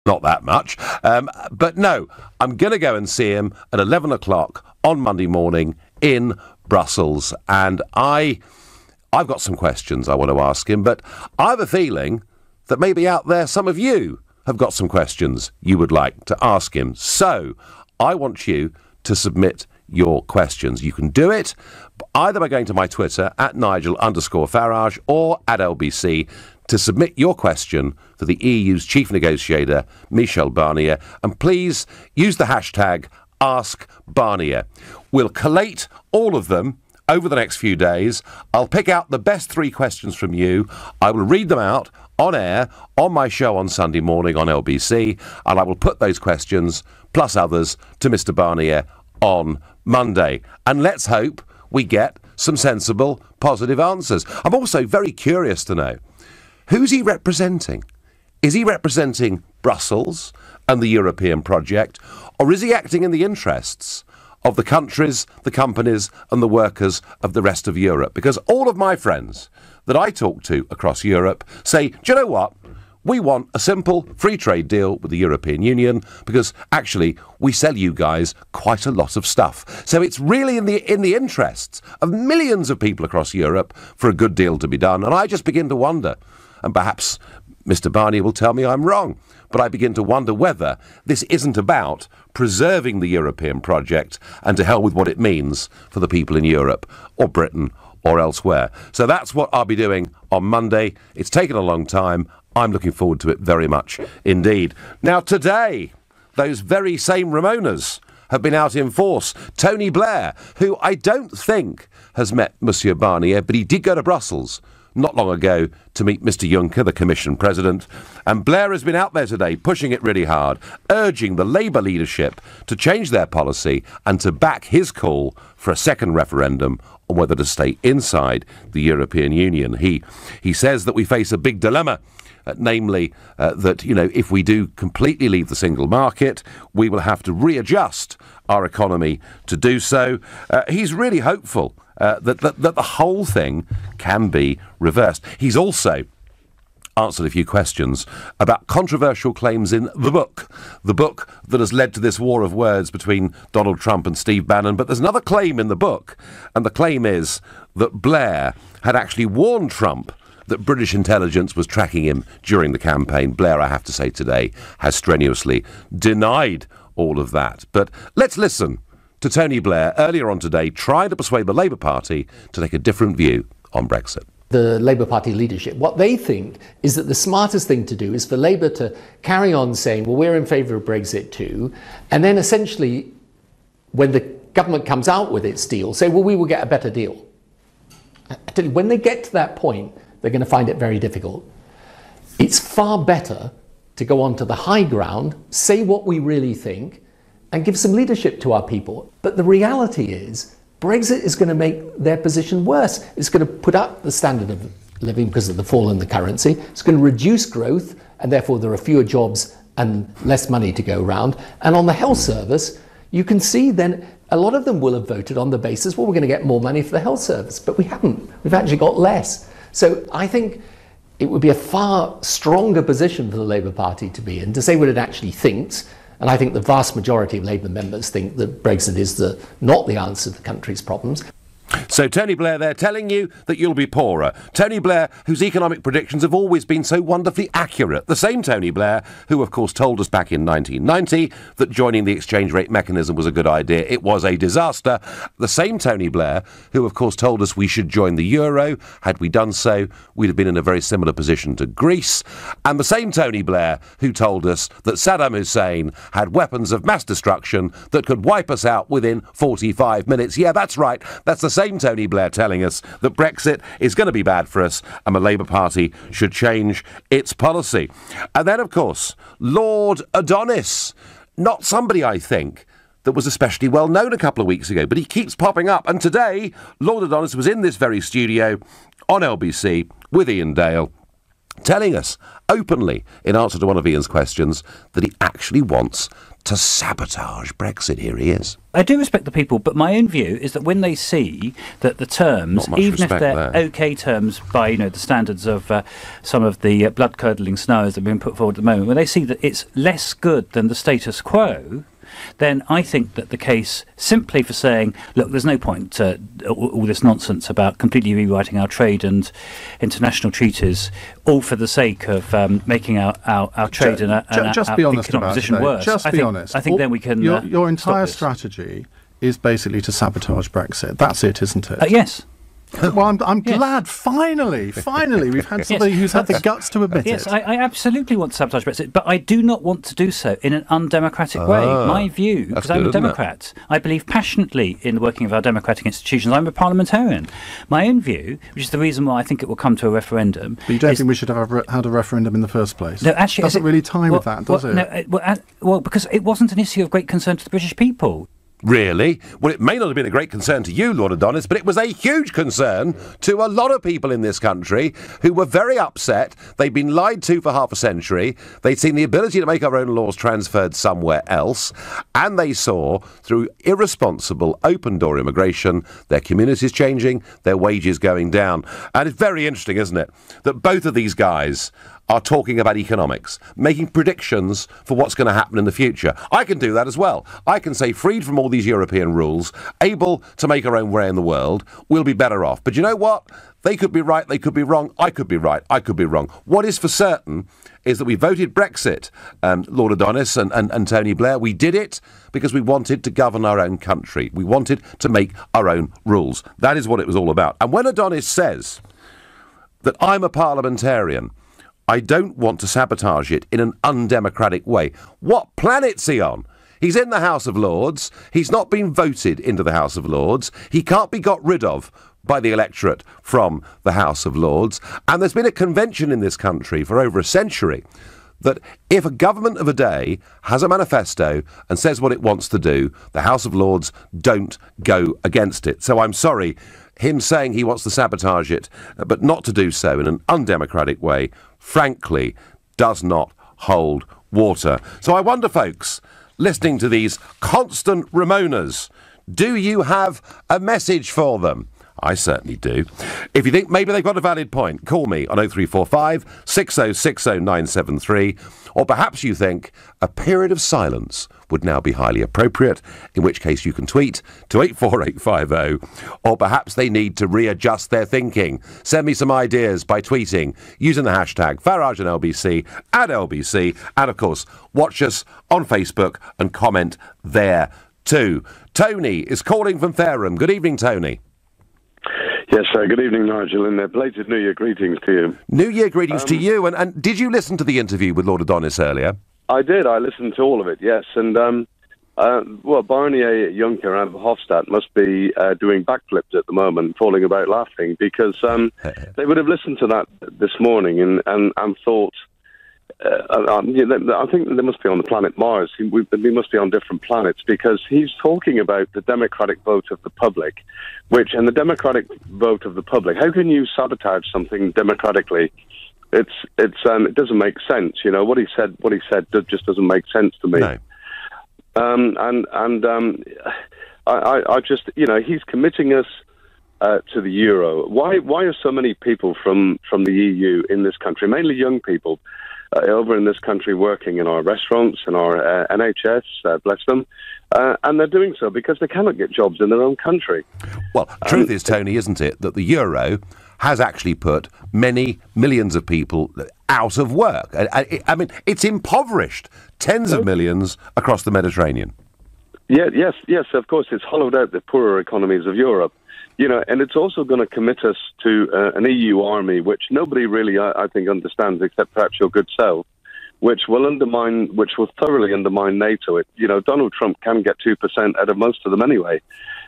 not that much. But no, I'm going to go and see him at 11 o'clock on Monday morning in Brussels. And I've got some questions I want to ask him, but I have a feeling that maybe out there some of you have got some questions you would like to ask him. So I want you to submit your questions. You can do it either by going to my Twitter at Nigel_Farage or at LBC to submit your question for the EU's chief negotiator, Michel Barnier. And please use the hashtag #AskBarnier. We'll collate all of them over the next few days. I'll pick out the best 3 questions from you. I will read them out on air on my show on Sunday morning on LBC, and I will put those questions, plus others, to Mr. Barnier on Monday. And let's hope we get some sensible, positive answers. I'm also very curious to know, who's he representing? Is he representing Brussels and the European project, or is he acting in the interests of the countries, the companies and the workers of the rest of Europe? Because all of my friends that I talk to across Europe say, do you know what? We want a simple free trade deal with the European Union because actually we sell you guys quite a lot of stuff. So it's really in the interests of millions of people across Europe for a good deal to be done. And I just begin to wonder, and perhaps Mr. Barnier will tell me I'm wrong, but I begin to wonder whether this isn't about preserving the European project and to hell with what it means for the people in Europe or Britain or elsewhere. So that's what I'll be doing on Monday. It's taken a long time. I'm looking forward to it very much indeed. Now today, those very same Ramonas have been out in force. Tony Blair, who I don't think has met Monsieur Barnier, but he did go to Brussels not long ago to meet Mr. Juncker, the Commission President. And Blair has been out there today pushing it really hard, urging the Labour leadership to change their policy and to back his call for a second referendum on whether to stay inside the European Union. He says that we face a big dilemma. Namely, that, if we do completely leave the single market, we will have to readjust our economy to do so. He's really hopeful that the whole thing can be reversed. He's also answered a few questions about controversial claims in the book that has led to this war of words between Donald Trump and Steve Bannon. But there's another claim in the book, and the claim is that Blair had actually warned Trump that British intelligence was tracking him during the campaign. Blair, I have to say today, has strenuously denied all of that. But let's listen to Tony Blair earlier on today trying to persuade the Labour Party to take a different view on Brexit. The Labour Party leadership, what they think is that the smartest thing to do is for Labour to carry on saying, well, we're in favour of Brexit too, and then essentially, when the government comes out with its deal, say, well, we will get a better deal. I tell you, when they get to that point, they're going to find it very difficult. It's far better to go on to the high ground, say what we really think, and give some leadership to our people. But the reality is, Brexit is going to make their position worse. It's going to put up the standard of living because of the fall in the currency. It's going to reduce growth, and therefore there are fewer jobs and less money to go around. And on the health service, you can see then a lot of them will have voted on the basis, well, we're going to get more money for the health service. But we haven't. We've actually got less. So I think it would be a far stronger position for the Labour Party to be in, to say what it actually thinks. And I think the vast majority of Labour members think that Brexit is not the answer to the country's problems. So Tony Blair there telling you that you'll be poorer. Tony Blair, whose economic predictions have always been so wonderfully accurate. The same Tony Blair who, of course, told us back in 1990 that joining the exchange rate mechanism was a good idea. It was a disaster. The same Tony Blair who, of course, told us we should join the euro. Had we done so, we'd have been in a very similar position to Greece. And the same Tony Blair who told us that Saddam Hussein had weapons of mass destruction that could wipe us out within 45 minutes. Yeah, that's right. That's the same Tony Blair telling us that Brexit is going to be bad for us and the Labour Party should change its policy. And then, of course, Lord Adonis, not somebody, I think, that was especially well known a couple of weeks ago, but he keeps popping up. And today, Lord Adonis was in this very studio on LBC with Ian Dale. telling us openly, in answer to one of Ian's questions, that he actually wants to sabotage Brexit. Here he is. I do respect the people, but my own view is that when they see that the terms, even if they're OK terms by the standards of some of the blood-curdling scenarios that have been put forward at the moment, when they see that it's less good than the status quo, then I think that the case simply for saying, look, there's no point all this nonsense about completely rewriting our trade and international treaties, all for the sake of making our trade and our economic position worse. Just be honest. I think then we can. Your entire strategy is basically to sabotage Brexit. That's it, isn't it? Yes. Well, I'm glad, finally, we've had somebody who's had the guts to admit it. Yes, I absolutely want to sabotage Brexit, but I do not want to do so in an undemocratic way. My view, because I'm a Democrat, I believe passionately in the working of our democratic institutions. I'm a parliamentarian. My own view, which is the reason why I think it will come to a referendum... But you don't think we should have had a referendum in the first place? No, actually... It doesn't really tie with that, does it? No, well, because it wasn't an issue of great concern to the British people. Really? Well, it may not have been a great concern to you, Lord Adonis, but it was a huge concern to a lot of people in this country who were very upset. They'd been lied to for half a century. They'd seen the ability to make our own laws transferred somewhere else. And they saw, through irresponsible, open-door immigration, their communities changing, their wages going down. And it's very interesting, isn't it, that both of these guys are talking about economics, making predictions for what's going to happen in the future. I can do that as well. I can say, freed from all these European rules, able to make our own way in the world, we'll be better off. But you know what? They could be right, they could be wrong, I could be right, I could be wrong. What is for certain is that we voted Brexit, Lord Adonis and Tony Blair. We did it because we wanted to govern our own country. We wanted to make our own rules. That is what it was all about. And when Adonis says that I'm a parliamentarian, I don't want to sabotage it in an undemocratic way. What planet's he on? He's in the House of Lords. He's not been voted into the House of Lords. He can't be got rid of by the electorate from the House of Lords. And there's been a convention in this country for over a century that if a government of a day has a manifesto and says what it wants to do, the House of Lords don't go against it. So I'm sorry, him saying he wants to sabotage it, but not to do so in an undemocratic way, frankly, does not hold water. So I wonder, folks, listening to these constant Ramonas, do you have a message for them? I certainly do. If you think maybe they've got a valid point, call me on 0345 6060 973, or perhaps you think a period of silence would now be highly appropriate, in which case you can tweet to 84850, or perhaps they need to readjust their thinking. Send me some ideas by tweeting using the hashtag Farage and LBC at LBC, and of course watch us on Facebook and comment there too. Tony is calling from Fareham. Good evening, Tony. Yes, good evening, Nigel, and belated New Year greetings to you. New Year greetings to you, and did you listen to the interview with Lord Adonis earlier? I did, I listened to all of it, yes, and Barnier, Juncker and Hofstadt must be doing backflips at the moment, falling about laughing, because they would have listened to that this morning and thought, I think they must be on the planet Mars. We must be on different planets, because he's talking about the democratic vote of the public, and the democratic vote of the public, how can you sabotage something democratically? It doesn't make sense. You know, what he said just doesn't make sense to me. No. I just, he's committing us to the euro. Why are so many people from the EU in this country, mainly young people, over in this country working in our restaurants and our NHS, bless them, and they're doing so because they cannot get jobs in their own country. Well, truth is, Tony, isn't it, that the euro has actually put many millions of people out of work. I mean, it's impoverished tens of millions across the Mediterranean. Yeah, yes, of course, it's hollowed out the poorer economies of Europe. And it's also going to commit us to an EU army, which nobody really, I think, understands, except perhaps your good self, which will thoroughly undermine NATO. Donald Trump can get 2% out of most of them anyway,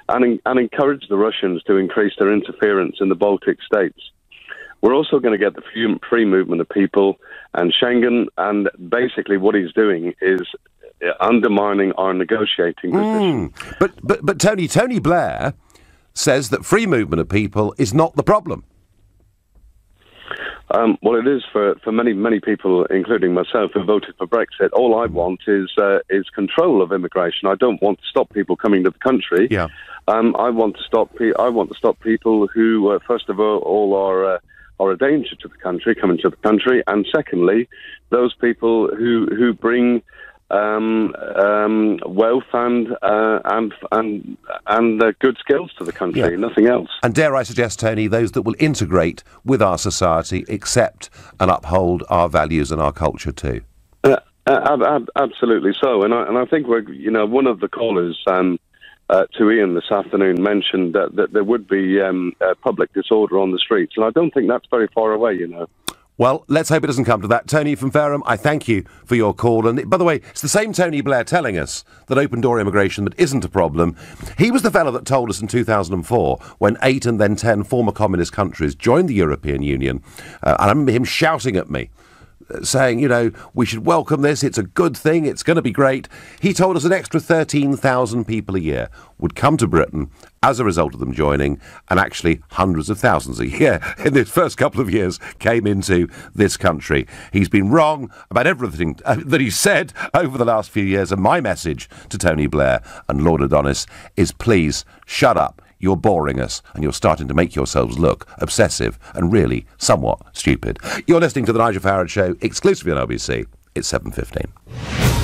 and encourage the Russians to increase their interference in the Baltic states. We're also going to get the free movement of people and Schengen, and basically what he's doing is undermining our negotiating position. But Tony Blair says that free movement of people is not the problem. Well, it is for many people, including myself, who voted for Brexit. All I want is control of immigration. I don't want to stop people coming to the country. Yeah. I want to stop people who, first of all, are a danger to the country, coming to the country, and secondly, those people who bring wealth and good skills to the country, nothing else. And dare I suggest, Tony, those that will integrate with our society, accept and uphold our values and our culture too. Absolutely so, and I think one of the callers to Ian this afternoon mentioned that there would be public disorder on the streets, and I don't think that's very far away, Well, let's hope it doesn't come to that. Tony from Fareham, I thank you for your call. And by the way, it's the same Tony Blair telling us that open-door immigration that isn't a problem. He was the fellow that told us in 2004, when 8 and then 10 former communist countries joined the European Union, and I remember him shouting at me, saying, we should welcome this, it's a good thing, it's going to be great. He told us an extra 13,000 people a year would come to Britain as a result of them joining, and actually hundreds of thousands a year in the first couple of years came into this country. He's been wrong about everything that he said over the last few years, and my message to Tony Blair and Lord Adonis is please shut up. You're boring us, and you're starting to make yourselves look obsessive and really somewhat stupid. You're listening to The Nigel Farage Show, exclusively on LBC. It's 7:15.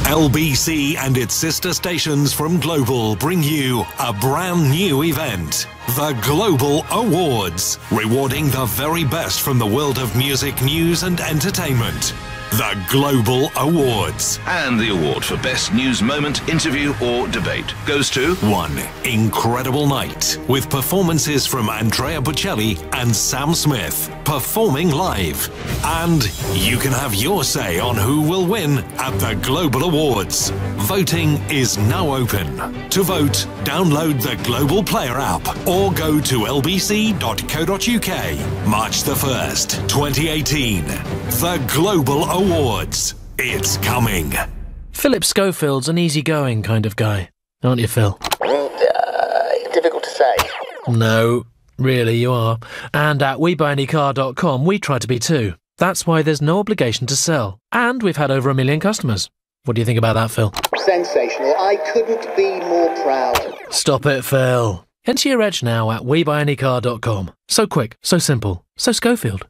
LBC and its sister stations from Global bring you a brand new event. The Global Awards, rewarding the very best from the world of music, news and entertainment. The Global Awards. And the award for Best News Moment, Interview or Debate goes to... One incredible night with performances from Andrea Bocelli and Sam Smith performing live. And you can have your say on who will win at the Global Awards. Voting is now open. To vote, download the Global Player app or go to lbc.co.uk. March the 1st, 2018. The Global Awards. It's coming. Philip Schofield's an easygoing kind of guy, aren't you, Phil? Difficult to say. No, really you are. And at WeBuyAnyCar.com we try to be too. That's why there's no obligation to sell. And we've had over 1 million customers. What do you think about that, Phil? Sensational. I couldn't be more proud. Stop it, Phil. Enter your edge now at WeBuyAnyCar.com. So quick, so simple, so Schofield.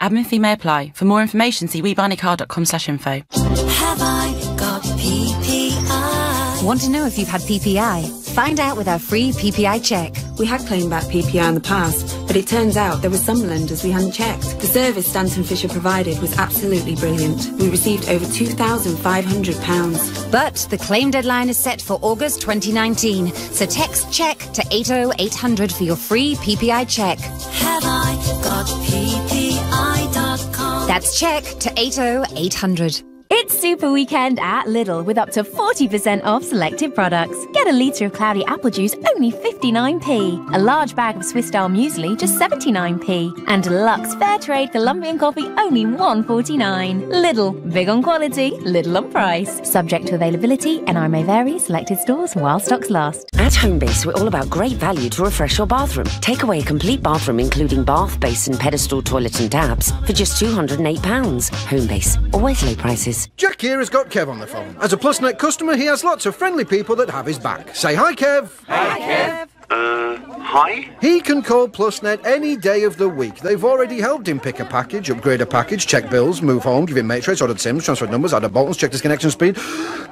Admin fee may apply. For more information, see WeBuyAnyCar.com/info. Have I got PPI? Want to know if you've had PPI? Find out with our free PPI check. We had claimed back PPI in the past, but it turns out there were some lenders we hadn't checked. The service Stanton Fisher provided was absolutely brilliant. We received over £2,500. But the claim deadline is set for August 2019, so text check to 80800 for your free PPI check. Have I got PPI.com? That's check to 80800. It's Super Weekend at Lidl with up to 40% off selected products. Get a litre of cloudy apple juice, only 59p. A large bag of Swiss-style muesli, just 79p. And deluxe fair trade Colombian coffee, only 1.49. Lidl, big on quality, little on price. Subject to availability, NI may vary, selected stores while stocks last. At Homebase, we're all about great value to refresh your bathroom. Take away a complete bathroom, including bath, basin, pedestal, toilet and taps, for just £208. Homebase, always low prices. Jack here has got Kev on the phone. As a PlusNet customer, he has lots of friendly people that have his back. Say hi, Kev. Hi, Kev. Hi? He can call PlusNet any day of the week. They've already helped him pick a package, upgrade a package, check bills, move home, give him matrix, ordered SIMs, transferred numbers, added buttons, checked his connection speed.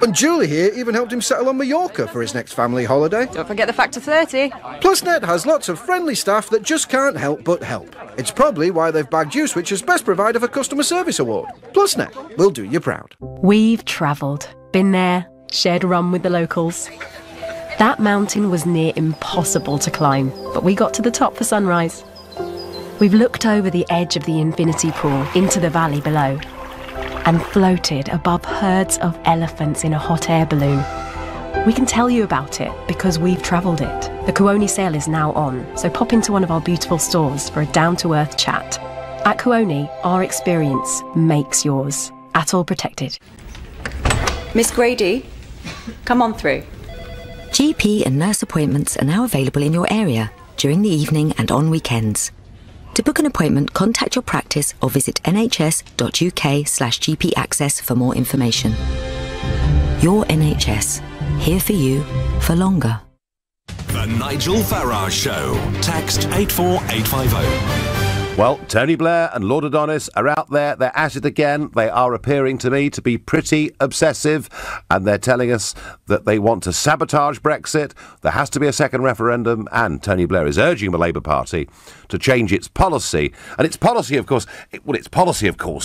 And Julie here even helped him settle on Mallorca for his next family holiday. Don't forget the factor 30. PlusNet has lots of friendly staff that just can't help but help. It's probably why they've bagged Uswitch's Best Provider for Customer Service Award. PlusNet will do you proud. We've travelled, been there, shared rum with the locals. That mountain was near impossible to climb, but we got to the top for sunrise. We've looked over the edge of the infinity pool into the valley below and floated above herds of elephants in a hot air balloon. We can tell you about it because we've travelled it. The Kuoni sale is now on, so pop into one of our beautiful stores for a down-to-earth chat. At Kuoni, our experience makes yours. At all protected. Miss Grady, come on through. GP and nurse appointments are now available in your area during the evening and on weekends. To book an appointment, contact your practice or visit nhs.uk/GP access for more information. Your NHS, here for you for longer. The Nigel Farage Show. Text 84850. Well, Tony Blair and Lord Adonis are out there. They're at it again. They are appearing to me to be pretty obsessive, and they're telling us that they want to sabotage Brexit. There has to be a second referendum, and Tony Blair is urging the Labour Party to change its policy. And its policy, of course,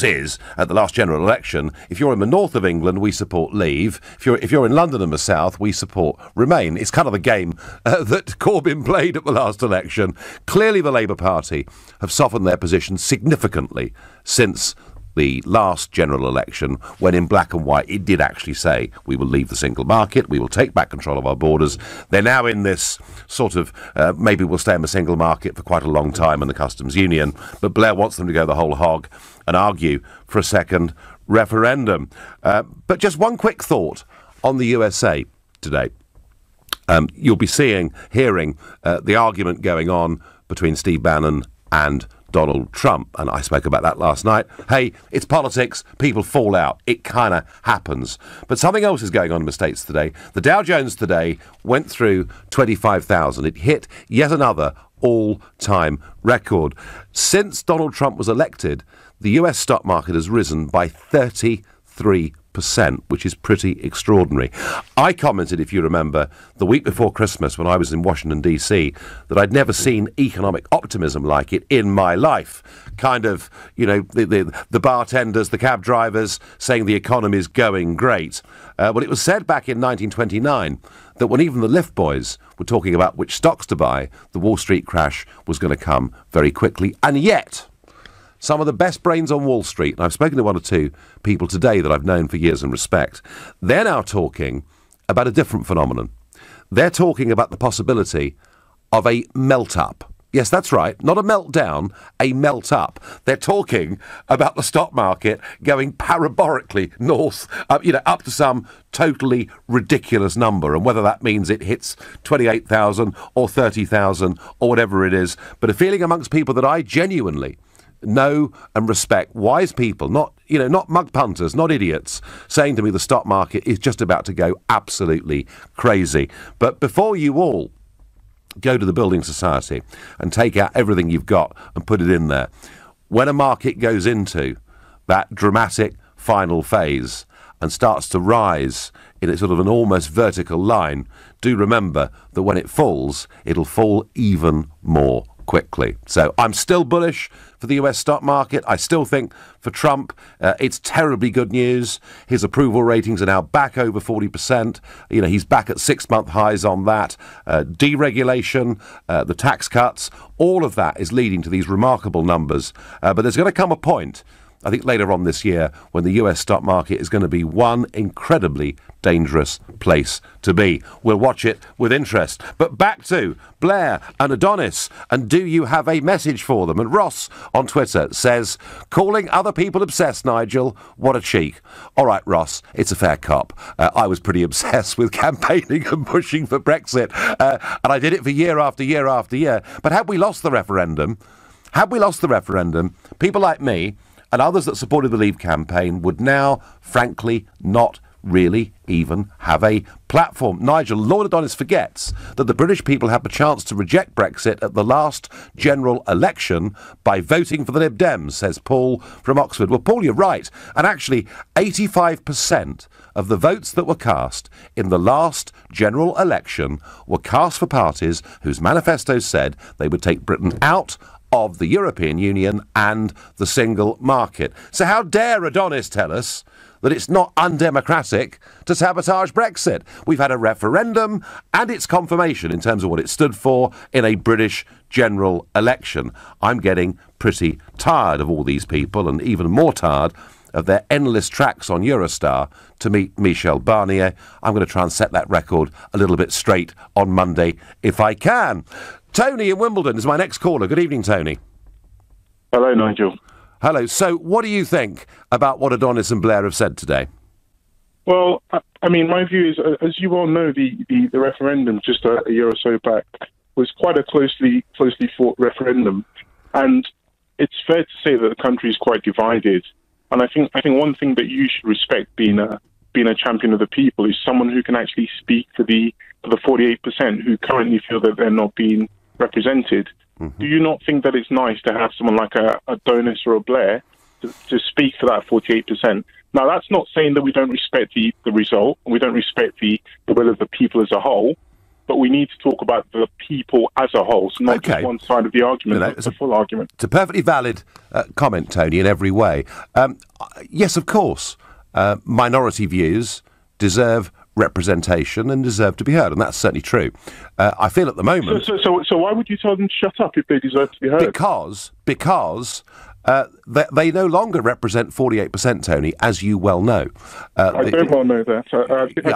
is, at the last general election, if you're in the north of England, we support Leave. If you're in London and the south, we support Remain. It's kind of the game that Corbyn played at the last election. Clearly, the Labour Party have softened their position significantly since the last general election, when in black and white it did actually say we will leave the single market, we will take back control of our borders. They're now in this sort of maybe we'll stay in the single market for quite a long time in the customs union, but Blair wants them to go the whole hog and argue for a second referendum. But just one quick thought on the USA today. You'll be hearing the argument going on between Steve Bannon and Donald Trump, and I spoke about that last night. Hey, it's politics, people fall out, it kind of happens. But something else is going on in the States today. The Dow Jones today went through 25,000. It hit yet another all-time record. Since Donald Trump was elected, the US stock market has risen by 33%, which is pretty extraordinary. I commented, if you remember, the week before Christmas when I was in Washington, D.C., that I'd never seen economic optimism like it in my life. Kind of, you know, the bartenders, the cab drivers saying the economy's going great. Well, it was said back in 1929 that when even the lift boys were talking about which stocks to buy, the Wall Street crash was going to come very quickly. And yet, some of the best brains on Wall Street, and I've spoken to one or two people today that I've known for years and respect, they're now talking about a different phenomenon. They're talking about the possibility of a melt-up. Yes, that's right, not a meltdown, a melt-up. They're talking about the stock market going parabolically north, up to some totally ridiculous number, and whether that means it hits 28,000 or 30,000 or whatever it is. But a feeling amongst people that I genuinely know and respect, wise people, not mug punters, not idiots, saying to me the stock market is just about to go absolutely crazy. But before you all go to the building society and take out everything you've got and put it in there, when a market goes into that dramatic final phase and starts to rise in a sort of an almost vertical line, do remember that when it falls, it'll fall even more quickly. So I'm still bullish for the US stock market. I still think for Trump, it's terribly good news. His approval ratings are now back over 40%. He's back at 6-month highs on that. Deregulation, the tax cuts, all of that is leading to these remarkable numbers. But there's going to come a point, I think later on this year, when the US stock market is going to be one incredibly dangerous place to be. We'll watch it with interest. But back to Blair and Adonis, and do you have a message for them? And Ross on Twitter says, calling other people obsessed, Nigel, what a cheek. All right, Ross, it's a fair cop. I was pretty obsessed with campaigning and pushing for Brexit, and I did it for year after year after year. But had we lost the referendum, people like me and others that supported the Leave campaign would now, frankly, not really even have a platform. Nigel, Lord Adonis forgets that the British people had the chance to reject Brexit at the last general election by voting for the Lib Dems, says Paul from Oxford. Well, Paul, you're right. And actually, 85% of the votes that were cast in the last general election were cast for parties whose manifestos said they would take Britain out of the European Union and the single market. So how dare Adonis tell us that it's not undemocratic to sabotage Brexit? We've had a referendum and its confirmation in terms of what it stood for in a British general election. I'm getting pretty tired of all these people, and even more tired of their endless tracks on Eurostar to meet Michel Barnier. I'm going to try and set that record a little bit straight on Monday if I can. Tony in Wimbledon is my next caller. Good evening, Tony. Hello, Nigel. Hello. So what do you think about what Adonis and Blair have said today? Well, I mean, my view is, as you all know, the referendum just a year or so back was quite a closely fought referendum. And it's fair to say that the country is quite divided. And I think one thing that you should respect being a champion of the people is someone who can actually speak for the 48% who currently feel that they're not being represented. Mm-hmm. Do you not think that it's nice to have someone like a Donis or a Blair to speak for that 48%? Now, that's not saying that we don't respect the result, and we don't respect the will of the people as a whole, but we need to talk about the people as a whole, so not just one side of the argument, but the full argument. It's a perfectly valid comment, Tony, in every way. Yes, of course, minority views deserve representation and deserve to be heard, and that's certainly true. I feel at the moment... So why would you tell them to shut up if they deserve to be heard? Because they no longer represent 48%, Tony, as you well know. I don't well know that.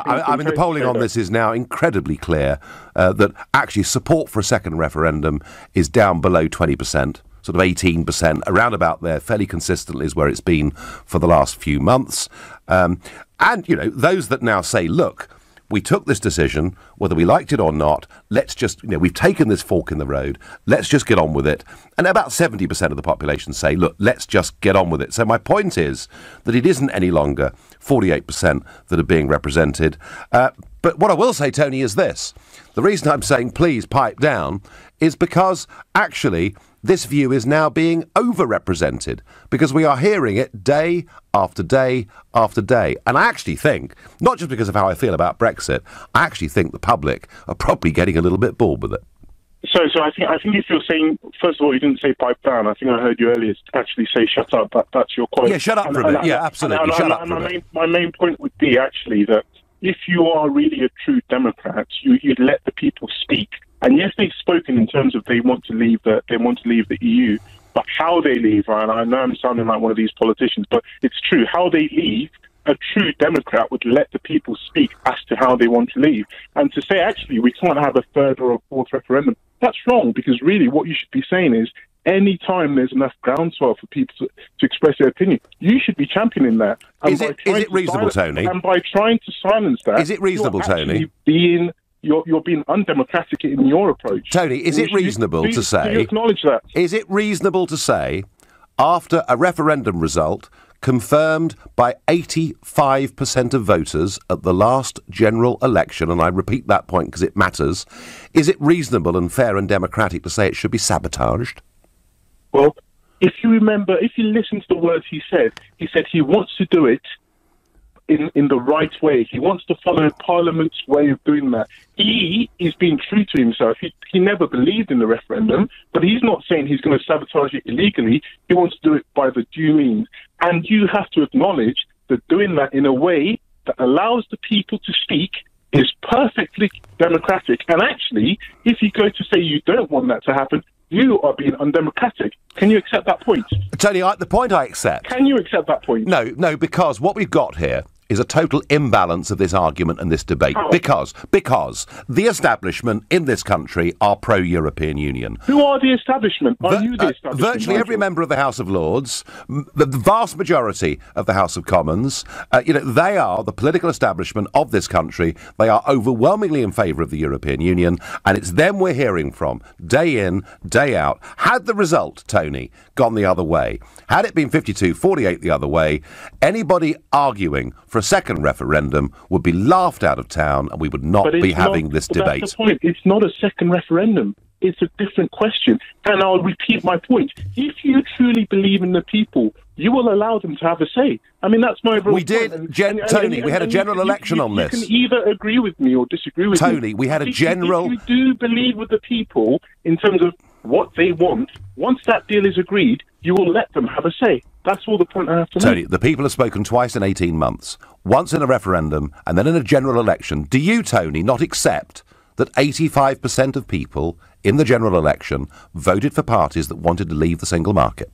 I mean, the polling on this is now incredibly clear that actually support for a second referendum is down below 20%. Sort of 18%, around about there, fairly consistently is where it's been for the last few months. And, you know, those that now say, look, we took this decision, whether we liked it or not, let's just, you know, we've taken this fork in the road, let's just get on with it. And about 70% of the population say, look, let's just get on with it. So my point is that it isn't any longer 48% that are being represented. But what I will say, Tony, is this. The reason I'm saying please pipe down is because actually this view is now being overrepresented, because we are hearing it day after day after day. And I actually think, not just because of how I feel about Brexit, I actually think the public are probably getting a little bit bored with it. So I think if you're saying, first of all, you didn't say pipe down. I think I heard you earlier actually say shut up. That's your quote. Yeah, shut up for a bit. Yeah, absolutely. Shut up for a bit. My main point would be actually that if you are really a true Democrat, you'd let the people speak. And yes, they've spoken in terms of they want to leave the EU, but how they leave, and I know I'm sounding like one of these politicians, but it's true. How they leave, a true Democrat would let the people speak as to how they want to leave. And to say, actually, we can't have a third or a fourth referendum, that's wrong, because really what you should be saying is, any time there's enough groundswell for people to express their opinion, you should be championing that. And is it reasonable, Tony? And by trying to silence that... Is it reasonable, Tony? You're being undemocratic in your approach. Tony, is it reasonable to say... Do you acknowledge that? Is it reasonable to say, after a referendum result confirmed by 85% of voters at the last general election, and I repeat that point because it matters, is it reasonable and fair and democratic to say it should be sabotaged? Well, if you listen to the words he said he wants to do it in the right way. He wants to follow Parliament's way of doing that. He is being true to himself. He never believed in the referendum, but he's not saying he's going to sabotage it illegally. He wants to do it by the due means. And you have to acknowledge that doing that in a way that allows the people to speak is perfectly democratic. And actually, if you go to say you don't want that to happen, you are being undemocratic. Can you accept that point? Tony, the point I accept. Can you accept that point? No, because what we've got here is a total imbalance of this argument and this debate. How? Because the establishment in this country are pro-European Union. Who are the establishment? Are you the establishment? Virtually every member of the House of Lords, the vast majority of the House of Commons, they are the political establishment of this country. They are overwhelmingly in favour of the European Union, and it's them we're hearing from day in, day out. Had the result, Tony, gone the other way, had it been 52-48 the other way, anybody arguing for a second referendum would be laughed out of town, and we would not be having this debate. That's the point. It's not a second referendum. It's a different question. And I'll repeat my point. If you truly believe in the people, you will allow them to have a say. I mean, that's my overall point. We did, Tony, we had a general election on this. You can either agree with me or disagree with me. Tony, we had a general... If you do believe with the people in terms of what they want, once that deal is agreed, you will let them have a say. That's all the point I have to make. Tony, the people have spoken twice in 18 months. Once in a referendum and then in a general election. Do you, Tony, not accept that 85% of people in the general election voted for parties that wanted to leave the single market?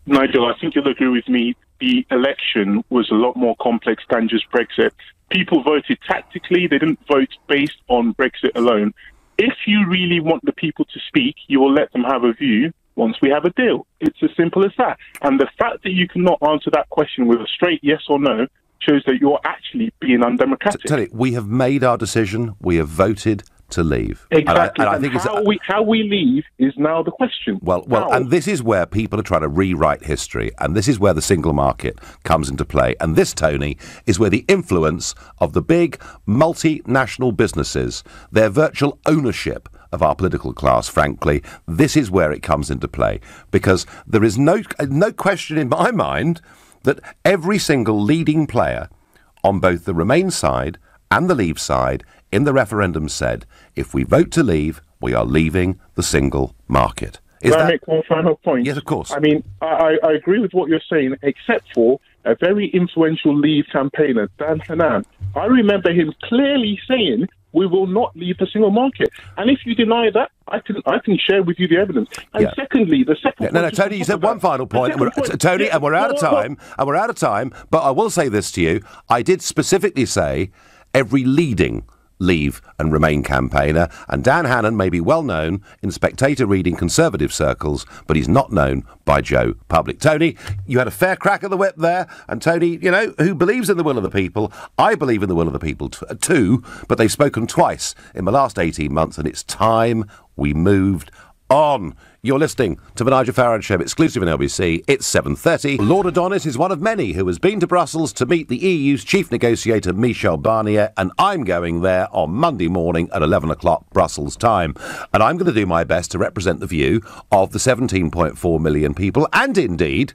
Nigel, I think you'll agree with me. The election was a lot more complex than just Brexit. People voted tactically. They didn't vote based on Brexit alone. If you really want the people to speak, you will let them have a view once we have a deal. It's as simple as that. And the fact that you cannot answer that question with a straight yes or no shows that you're actually being undemocratic. Tell you, we have made our decision. We have voted to leave. Exactly. And I think how we leave is now the question. Well, and this is where people are trying to rewrite history, and this is where the single market comes into play. And this, Tony, is where the influence of the big multinational businesses, their virtual ownership of our political class, frankly, this is where it comes into play. Because there is no question in my mind that every single leading player on both the Remain side and the Leave side in the referendum said, if we vote to leave, we are leaving the single market. Can I make one final point? Yes, of course. I mean, I agree with what you're saying, except for a very influential Leave campaigner, Dan Hanan. I remember him clearly saying, we will not leave the single market. And if you deny that, I can share with you the evidence. And secondly, the second point... No, Tony, you said one final point. Tony, and we're out of time. But I will say this to you. I did specifically say every leading Leave and Remain campaigner, and Dan Hannan may be well known in Spectator reading Conservative circles, but he's not known by Joe Public. Tony, you had a fair crack at the whip there, and Tony, you know, who believes in the will of the people? I believe in the will of the people too, but they've spoken twice in the last 18 months, and it's time we moved on. You're listening to the Nigel Farage Show, exclusive in LBC. It's 7:30. Lord Adonis is one of many who has been to Brussels to meet the EU's chief negotiator, Michel Barnier, and I'm going there on Monday morning at 11 o'clock Brussels time. And I'm going to do my best to represent the view of the 17.4 million people, and indeed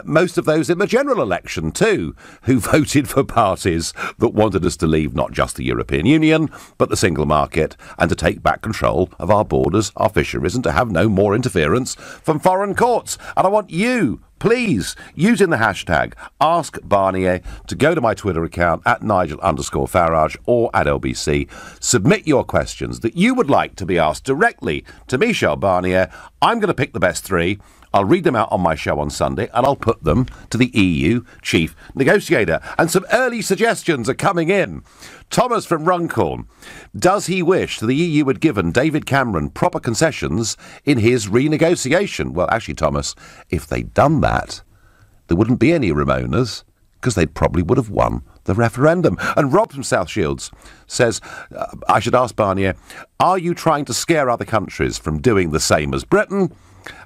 most of those in the general election too, who voted for parties that wanted us to leave not just the European Union, but the single market, and to take back control of our borders, our fisheries, and to have no more interference from foreign courts. And I want you, please, using the hashtag Ask Barnier, to go to my Twitter account at Nigel_Farage or at LBC. Submit your questions that you would like to be asked directly to Michel Barnier. I'm going to pick the best three. I'll read them out on my show on Sunday, and I'll put them to the EU chief negotiator. And some early suggestions are coming in. Thomas from Runcorn. Does he wish that the EU had given David Cameron proper concessions in his renegotiation? Well, actually, Thomas, if they'd done that, there wouldn't be any Ramonas, because they probably would have won the referendum. And Rob from South Shields says, I should ask Barnier, are you trying to scare other countries from doing the same as Britain?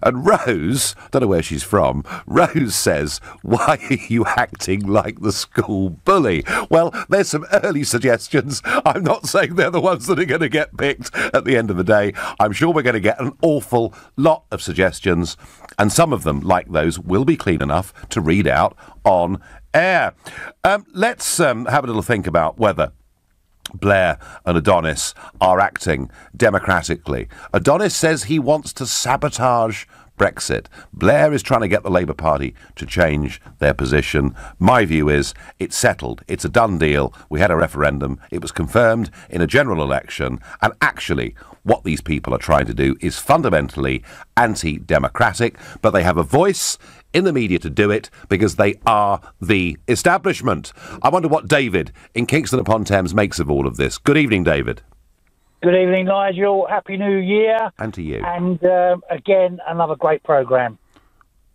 And Rose, don't know where she's from, Rose says, why are you acting like the school bully? Well, there's some early suggestions. I'm not saying they're the ones that are going to get picked at the end of the day. I'm sure we're going to get an awful lot of suggestions, and some of them, like those, will be clean enough to read out on air. Let's have a little think about whether Blair and Adonis are acting democratically. Adonis says he wants to sabotage Brexit. Blair is trying to get the Labour Party to change their position. My view is it's settled. It's a done deal. We had a referendum. It was confirmed in a general election. And actually, what these people are trying to do is fundamentally anti-democratic, but they have a voice in the media to do it because they are the establishment. I wonder what David in Kingston upon Thames makes of all of this. Good evening, David. Good evening, Nigel. Happy New Year. And to you. And again, another great programme.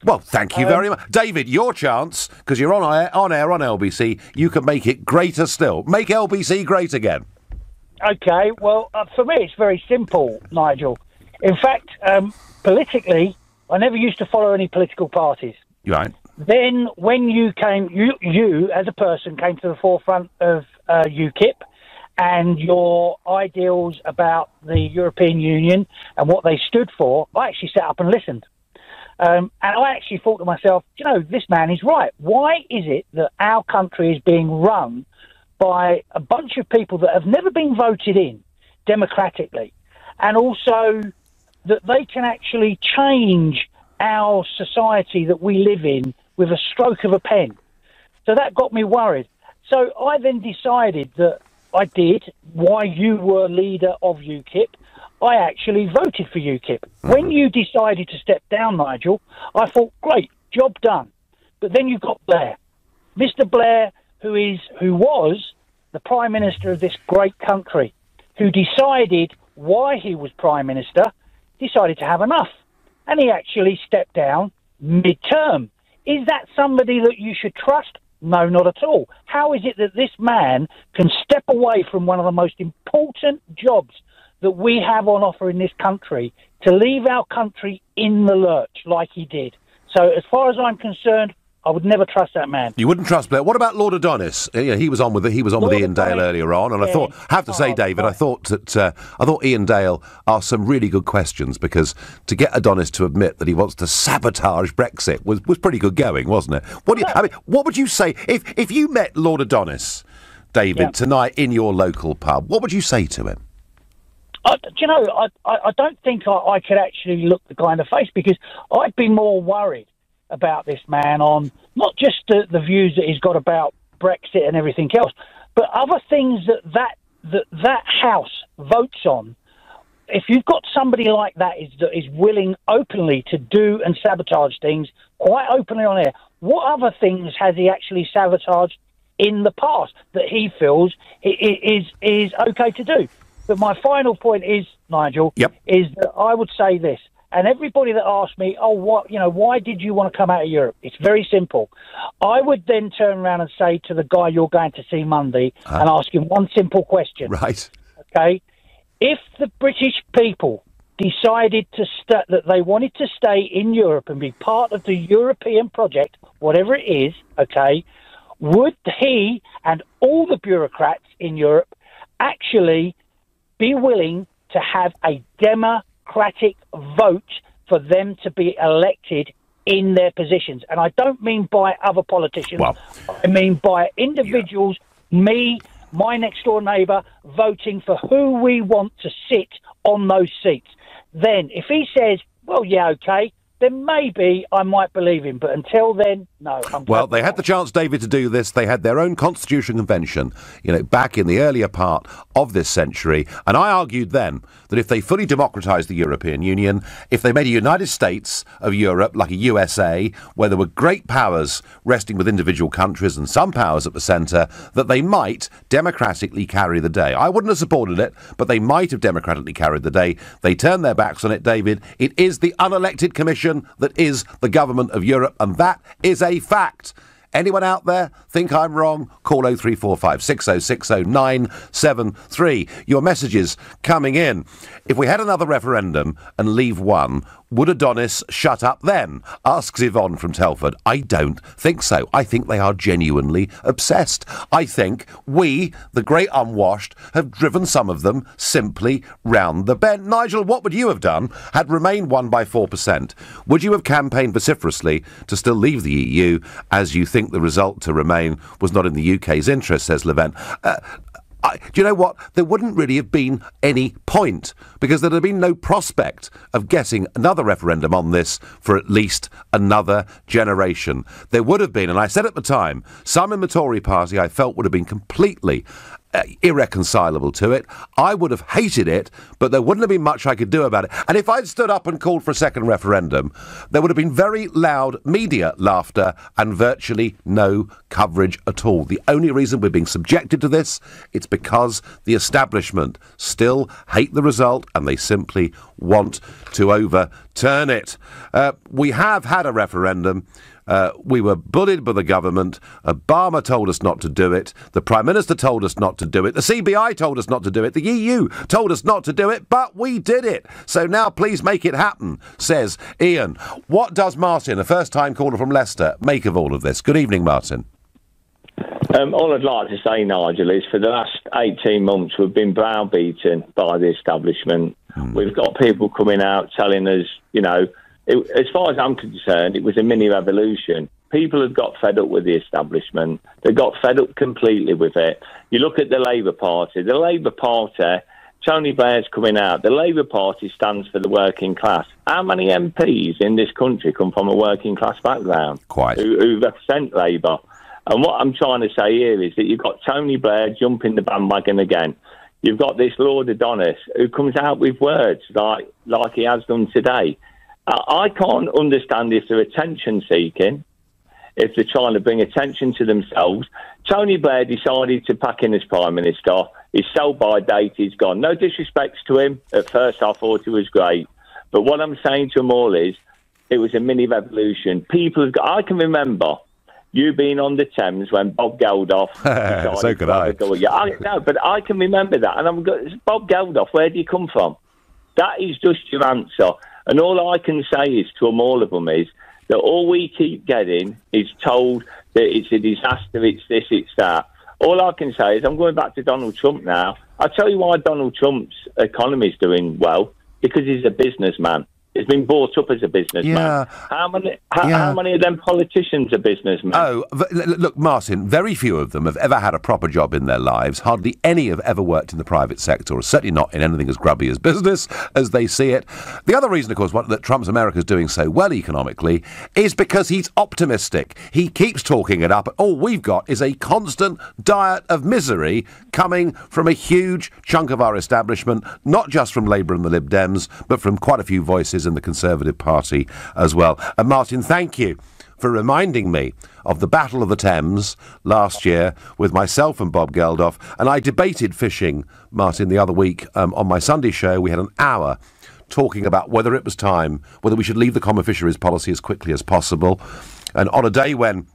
Well, thank you very much. David, your chance, because you're on air on LBC, you can make it greater still. Make LBC great again. OK, well, for me, it's very simple, Nigel. In fact, politically, I never used to follow any political parties. Right. Then when you came, you as a person came to the forefront of UKIP and your ideals about the European Union and what they stood for, I actually sat up and listened. And I actually thought to myself, you know, this man is right. Why is it that our country is being run by a bunch of people that have never been voted in democratically, and also that they can actually change our society that we live in with a stroke of a pen? So that got me worried. So I then decided that I did, why you were leader of UKIP, I actually voted for UKIP. When you decided to step down, Nigel, I thought, great, job done. But then you've got Blair. Mr. Blair, who was the Prime Minister of this great country, who decided why he was Prime Minister, decided to have enough. And he actually stepped down mid-term. Is that somebody that you should trust? No, not at all. How is it that this man can step away from one of the most important jobs that we have on offer in this country to leave our country in the lurch like he did. So as far as I'm concerned, I would never trust that man. You wouldn't trust Blair. What about Lord Adonis? Yeah, he was on with Ian Dale earlier on, and I have to say, David, I thought Ian Dale asked some really good questions, because to get Adonis to admit that he wants to sabotage Brexit was pretty good going, wasn't it? What would you say if you met Lord Adonis, David, tonight in your local pub? What would you say to him? I don't think I could actually look the guy in the face, because I'd be more worried about this man on not just the views that he's got about Brexit and everything else, but other things that House votes on. If you've got somebody like that is willing openly to do and sabotage things quite openly on air, what other things has he actually sabotaged in the past that he feels is okay to do? But my final point is, Nigel, is that I would say this. And everybody that asks me, why did you want to come out of Europe? It's very simple. I would then turn around and say to the guy you're going to see Monday and ask him one simple question. Right. Okay? If the British people decided that they wanted to stay in Europe and be part of the European project, whatever it is, okay, would he and all the bureaucrats in Europe actually be willing to have a democratic vote for them to be elected in their positions? And I don't mean by other politicians. I mean by individuals, me, my next door neighbour, voting for who we want to sit on those seats. Then if he says, well, yeah, okay, then maybe I might believe him. But until then, no. Well, they had the chance, David, to do this. They had their own Constitution Convention, back in the earlier part of this century. And I argued then that if they fully democratised the European Union, if they made a United States of Europe, like a USA, where there were great powers resting with individual countries and some powers at the centre, that they might democratically carry the day. I wouldn't have supported it, but they might have democratically carried the day. They turned their backs on it, David. It is the unelected Commission that is the government of Europe, and that is a fact. Anyone out there think I'm wrong? Call 0345 6060 973. Your messages coming in. If we had another referendum and leave one, would Adonis shut up then? Asks Yvonne from Telford. I don't think so. I think they are genuinely obsessed. I think we, the great unwashed, have driven some of them simply round the bend. Nigel, what would you have done had Remain won by 4%? Would you have campaigned vociferously to still leave the EU, as you think the result to Remain was not in the UK's interest, says Levent? Do you know what? There wouldn't really have been any point, because there'd have been no prospect of getting another referendum on this for at least another generation. There would have been, and I said at the time, some in the Tory party I felt would have been completely irreconcilable to it. I would have hated it, but there wouldn't have been much I could do about it. And if I'd stood up and called for a second referendum, there would have been very loud media laughter and virtually no coverage at all. The only reason we're being subjected to this, it's because the establishment still hate the result and they simply want to overturn it. We have had a referendum. We were bullied by the government. Obama told us not to do it. The Prime Minister told us not to do it. The CBI told us not to do it. The EU told us not to do it, but we did it. So now please make it happen, says Ian. What does Martin, a first-time caller from Leicester, make of all of this? Good evening, Martin. All I'd like to say, Nigel, is for the last 18 months we've been browbeaten by the establishment. We've got people coming out telling us, as far as I'm concerned, it was a mini revolution. People have got fed up with the establishment. They got fed up completely with it. You look at the Labour Party. The Labour Party, Tony Blair's coming out. The Labour Party stands for the working class. How many MPs in this country come from a working class background? Quite. Who represent Labour? And what I'm trying to say here is that you've got Tony Blair jumping the bandwagon again. You've got this Lord Adonis who comes out with words like he has done today. I can't understand if they're attention-seeking, if they're trying to bring attention to themselves. Tony Blair decided to pack in as Prime Minister. His sell-by date is gone. No disrespect to him. At first, I thought he was great. But what I'm saying to them all is, it was a mini-revolution. I can remember you being on the Thames when Bob Geldof decided so could I. No, but I can remember that. And I'm going, Bob Geldof, where do you come from? That is just your answer. And all I can say is to all of them is that all we keep getting is told that it's a disaster, it's this, it's that. All I can say is I'm going back to Donald Trump now. I'll tell you why Donald Trump's economy is doing well, because he's a businessman. He's been brought up as a businessman. Yeah. How many of them politicians are businessmen? Oh, look, Martin, very few of them have ever had a proper job in their lives. Hardly any have ever worked in the private sector, or certainly not in anything as grubby as business as they see it. The other reason, of course, that Trump's America is doing so well economically is because he's optimistic. He keeps talking it up. All we've got is a constant diet of misery coming from a huge chunk of our establishment, not just from Labour and the Lib Dems, but from quite a few voices in the Conservative Party as well. And Martin, thank you for reminding me of the Battle of the Thames last year with myself and Bob Geldof. And I debated fishing, Martin, the other week on my Sunday show. We had an hour talking about whether it was time, whether we should leave the common fisheries policy as quickly as possible. And on a day when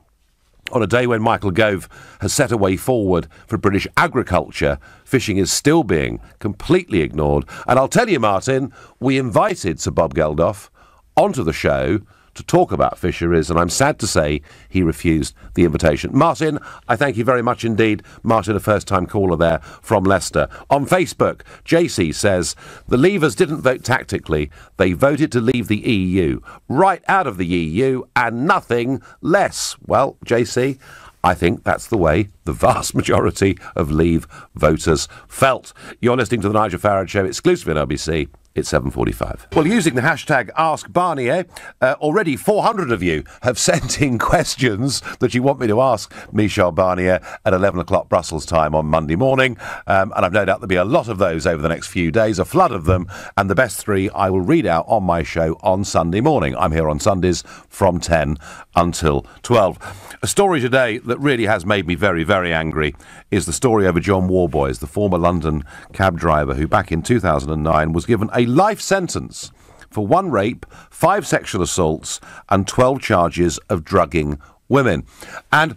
Michael Gove has set a way forward for British agriculture, fishing is still being completely ignored. And I'll tell you, Martin, we invited Sir Bob Geldof onto the show to talk about fisheries, and I'm sad to say he refused the invitation. Martin, I thank you very much indeed. Martin, a first-time caller there from Leicester. On Facebook, JC says, the Leavers didn't vote tactically. They voted to leave the EU. Right out of the EU and nothing less. Well, JC, I think that's the way the vast majority of Leave voters felt. You're listening to the Nigel Farage Show, exclusively on LBC. It's 7:45. Well, using the hashtag #AskBarnier, already 400 of you have sent in questions that you want me to ask Michel Barnier at 11 o'clock Brussels time on Monday morning. And I've no doubt there'll be a lot of those over the next few days, a flood of them. And the best three I will read out on my show on Sunday morning. I'm here on Sundays from 10 until 12. A story today that really has made me very, very angry is the story over John Warboys, the former London cab driver who back in 2009 was given a life sentence for 1 rape, 5 sexual assaults and 12 charges of drugging women. And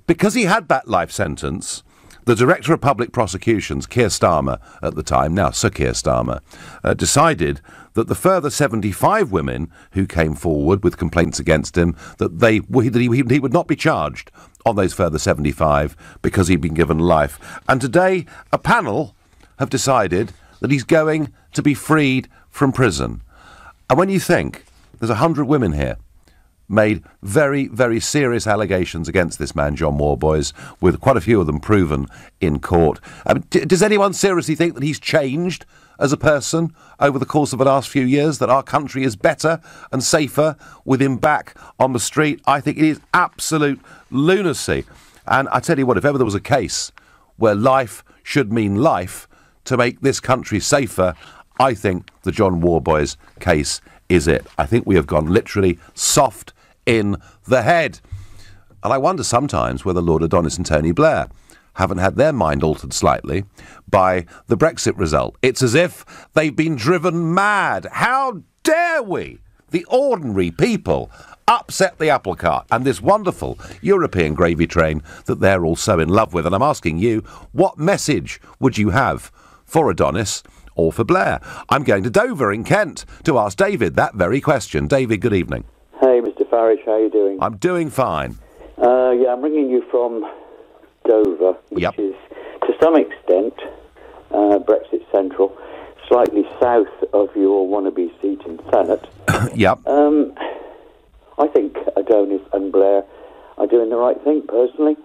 because he had that life sentence, the Director of Public Prosecutions, Keir Starmer at the time, now Sir Keir Starmer, decided that the further 75 women who came forward with complaints against him, that he would not be charged on those further 75 because he'd been given life. And today, a panel have decided that he's going to be freed from prison. And when you think there's 100 women here made very, very serious allegations against this man, John Warboys, with quite a few of them proven in court. Does anyone seriously think that he's changed as a person over the course of the last few years, that our country is better and safer with him back on the street? I think it is absolute lunacy. And I tell you what, if ever there was a case where life should mean life to make this country safer, I think the John Warboys case is it. I think we have gone literally soft in the head. And I wonder sometimes whether Lord Adonis and Tony Blair haven't had their mind altered slightly by the Brexit result. It's as if they've been driven mad. How dare we, the ordinary people, upset the apple cart and this wonderful European gravy train that they're all so in love with? And I'm asking you, what message would you have for Adonis or for Blair? I'm going to Dover in Kent to ask David that very question. David, good evening. Hey, Mr. Farage, how are you doing? I'm doing fine. Yeah, I'm ringing you from Dover, which is, to some extent, Brexit Central, slightly south of your wannabe seat in Senate. Yep. I think Adonis and Blair are doing the right thing, personally.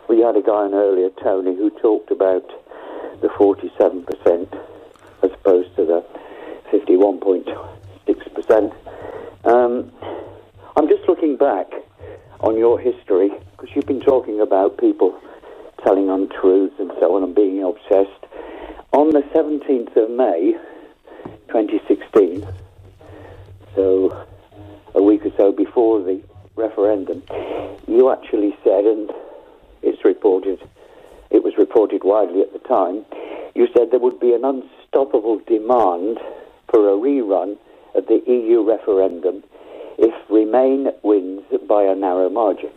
We had a guy on earlier, Tony, who talked about the 47% as opposed to the 51.6%. I'm just looking back on your history, because you've been talking about people telling untruths and so on and being obsessed. On the 17th of May, 2016, so a week or so before the referendum, you actually said, and it was reported widely at the time, you said there would be an unstoppable demand for a rerun of the EU referendum if Remain wins by a narrow margin.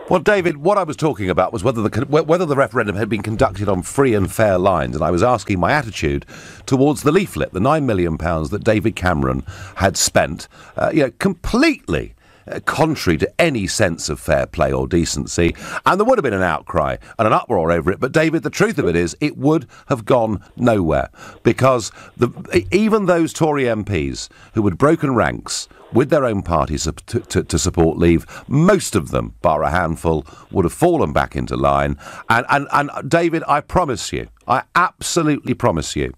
Well, David, what I was talking about was whether the referendum had been conducted on free and fair lines, and I was asking my attitude towards the leaflet, the £9 million that David Cameron had spent, completely contrary to any sense of fair play or decency, and there would have been an outcry and an uproar over it. But, David, the truth of it is it would have gone nowhere, because even those Tory MPs who had broken ranks with their own parties to support Leave, most of them, bar a handful, would have fallen back into line. And David, I promise you, I absolutely promise you,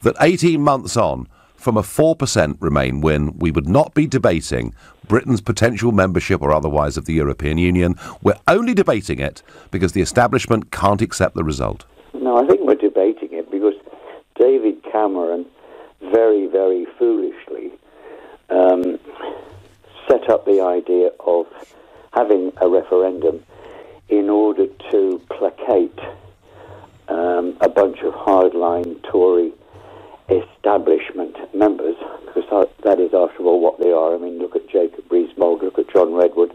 that 18 months on, from a 4% Remain win, we would not be debating Britain's potential membership or otherwise of the European Union. We're only debating it because the establishment can't accept the result. No, I think we're debating it because David Cameron very, very foolishly set up the idea of having a referendum in order to placate a bunch of hardline Tory establishment members, because that is, after all, what they are. I mean, look at Jacob Rees-Mogg, look at John Redwood.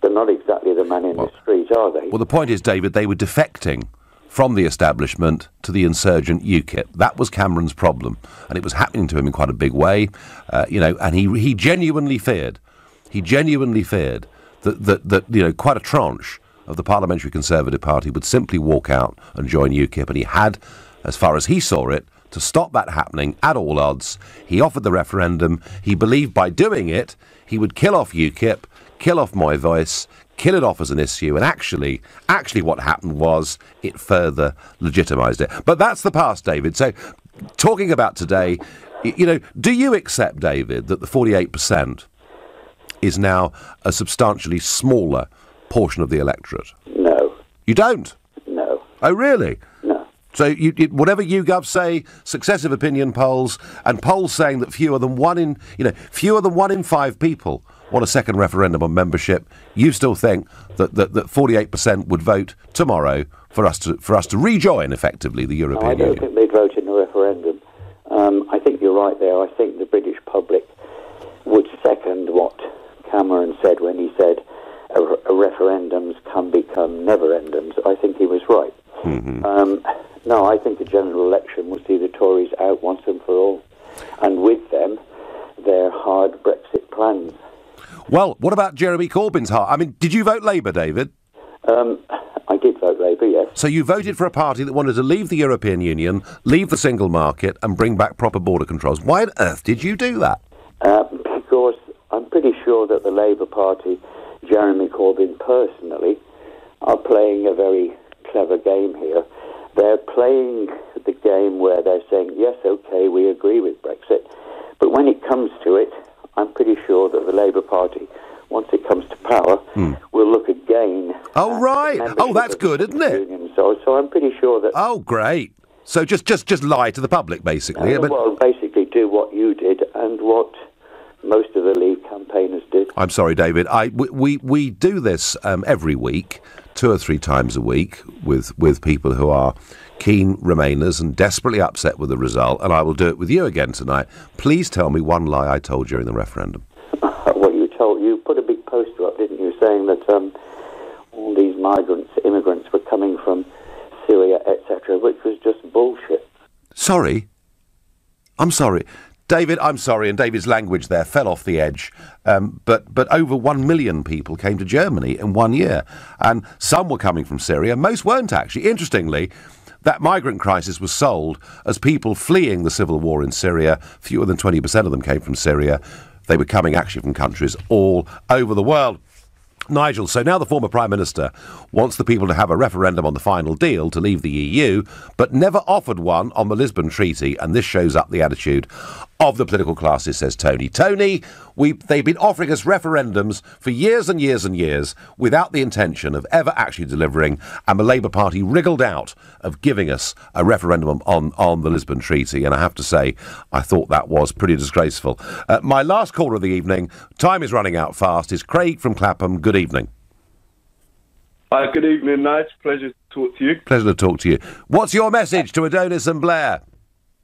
They're not exactly the man in the street, are they? Well, the point is, David, they were defecting from the establishment to the insurgent UKIP. That was Cameron's problem, and it was happening to him in quite a big way, and he genuinely feared that quite a tranche of the Parliamentary Conservative Party would simply walk out and join UKIP, and he had, as far as he saw it, to stop that happening at all odds. He offered the referendum. He believed by doing it, he would kill off UKIP, kill off My Voice, kill it off as an issue, and actually what happened was it further legitimised it. But that's the past, David. So, talking about today, do you accept, David, that the 48% is now a substantially smaller portion of the electorate? No. You don't? No. Oh, really? No. So whatever YouGov say, successive opinion polls, and polls saying that fewer than one in 5 people want a second referendum on membership, you still think that 48% would vote tomorrow for us to rejoin effectively the European Union? I don't think they'd vote in the referendum. I think you're right there. I think the British public would second what Cameron said when he said referendums can become never-endums. I think he was right. Mm-hmm. No, I think a general election will see the Tories out once and for all, and with them, their hard Brexit plans. Well, what about Jeremy Corbyn's heart? I mean, did you vote Labour, David? I did vote Labour, yes. So you voted for a party that wanted to leave the European Union, leave the single market, and bring back proper border controls. Why on earth did you do that? Because I'm pretty sure that the Labour Party, Jeremy Corbyn personally, are playing a very clever game here. They're playing the game where they're saying, yes, OK, we agree with Brexit, but when it comes to it, I'm pretty sure that the Labour Party, once it comes to power, will look again. Oh, right. Oh, that's good, isn't it? So I'm pretty sure that... Oh, great. So just lie to the public, basically. Well, basically do what you did and what most of the Leave campaigners did. I'm sorry, David. We do this every week, 2 or 3 times a week, with people who are keen Remainers and desperately upset with the result, and I will do it with you again tonight. Please tell me one lie I told during the referendum. Well, you put a big poster up, didn't you, saying that all these immigrants were coming from Syria, etc., which was just bullshit. Sorry? I'm sorry. David, I'm sorry, and David's language there fell off the edge, but over 1 million people came to Germany in 1 year, and some were coming from Syria, most weren't actually. Interestingly, that migrant crisis was sold as people fleeing the civil war in Syria. Fewer than 20% of them came from Syria. They were coming actually from countries all over the world. Nigel, so now the former Prime Minister wants the people to have a referendum on the final deal to leave the EU, but never offered one on the Lisbon Treaty, and this shows up the attitude of the political classes, says Tony. Tony, they've been offering us referendums for years and years and years without the intention of ever actually delivering, and the Labour Party wriggled out of giving us a referendum on the Lisbon Treaty, and I have to say, I thought that was pretty disgraceful. My last caller of the evening, time is running out fast, is Craig from Clapham. Good evening. Hi, good evening, Nigel. Pleasure to talk to you. Pleasure to talk to you. What's your message to Adonis and Blair?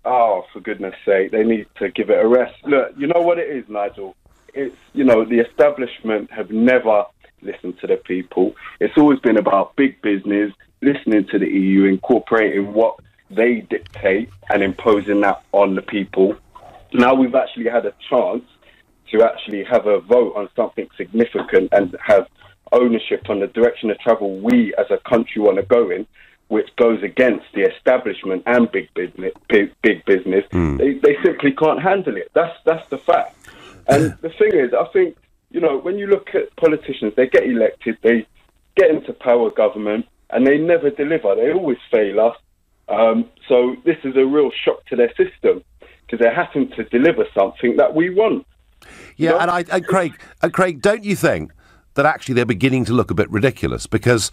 Oh, for goodness sake, they need to give it a rest. Look, you know what it is, Nigel? it's, you know, the establishment have never listened to the people. It's always been about big business, listening to the EU, incorporating what they dictate and imposing that on the people. Now we've actually had a chance to actually have a vote on something significant and have ownership on the direction of travel we as a country want to go in, which goes against the establishment and big business. They simply can't handle it. That's the fact. And the thing is, I think, you know, when you look at politicians, they get elected, they get into power government, and they never deliver. They always fail us. So this is a real shock to their system, because they're having to deliver something that we want. Yeah, and Craig, don't you think that actually they're beginning to look a bit ridiculous? Because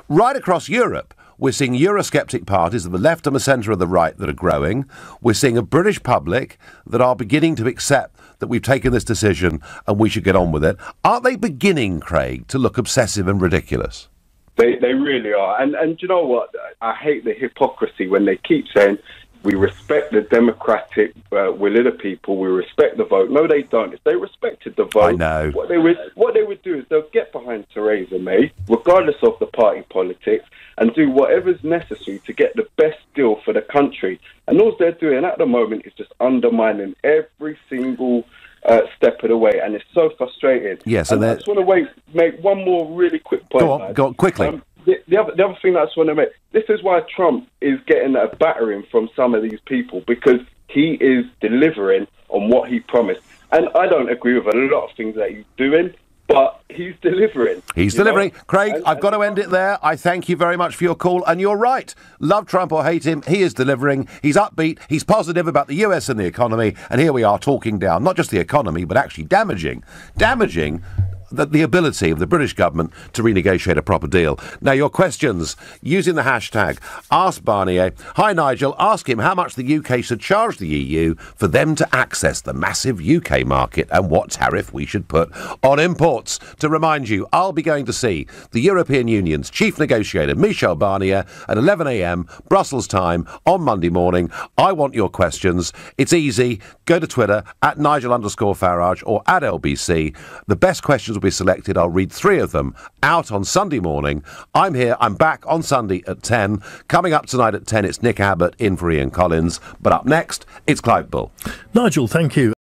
right across Europe, we're seeing Eurosceptic parties of the left and the centre of the right that are growing. We're seeing a British public that are beginning to accept that we've taken this decision and we should get on with it. Aren't they beginning, Craig, to look obsessive and ridiculous? They really are. And you know what? I hate the hypocrisy when they keep saying, we respect the democratic will of the people, we respect the vote. No, they don't. If they respected the vote, I know. What they would do is they'll get behind Theresa May, regardless of the party politics, and do whatever's necessary to get the best deal for the country. And all they're doing at the moment is just undermining every single step of the way, and it's so frustrating. Yes, and I just want to make one more really quick point. Go on, quickly. The other thing that I just want to make, this is why Trump is getting a battering from some of these people, because he is delivering on what he promised. And I don't agree with a lot of things that he's doing, but he's delivering. He's delivering. Craig, I've got to end it there. I thank you very much for your call. And you're right. Love Trump or hate him, he is delivering. He's upbeat. He's positive about the US and the economy. And here we are talking down, not just the economy, but actually damaging the ability of the British government to renegotiate a proper deal. Now, your questions using the hashtag Ask Barnier. Hi, Nigel. Ask him how much the UK should charge the EU for them to access the massive UK market and what tariff we should put on imports. To remind you, I'll be going to see the European Union's chief negotiator, Michel Barnier, at 11 a.m. Brussels time on Monday morning. I want your questions. It's easy. Go to Twitter at Nigel_Farage or at LBC. The best questions will be selected. I'll read 3 of them out on Sunday morning. I'm here. I'm back on Sunday at 10. Coming up tonight at 10, it's Nick Abbott in for Ian Collins. But up next, it's Clive Bull. Nigel, thank you.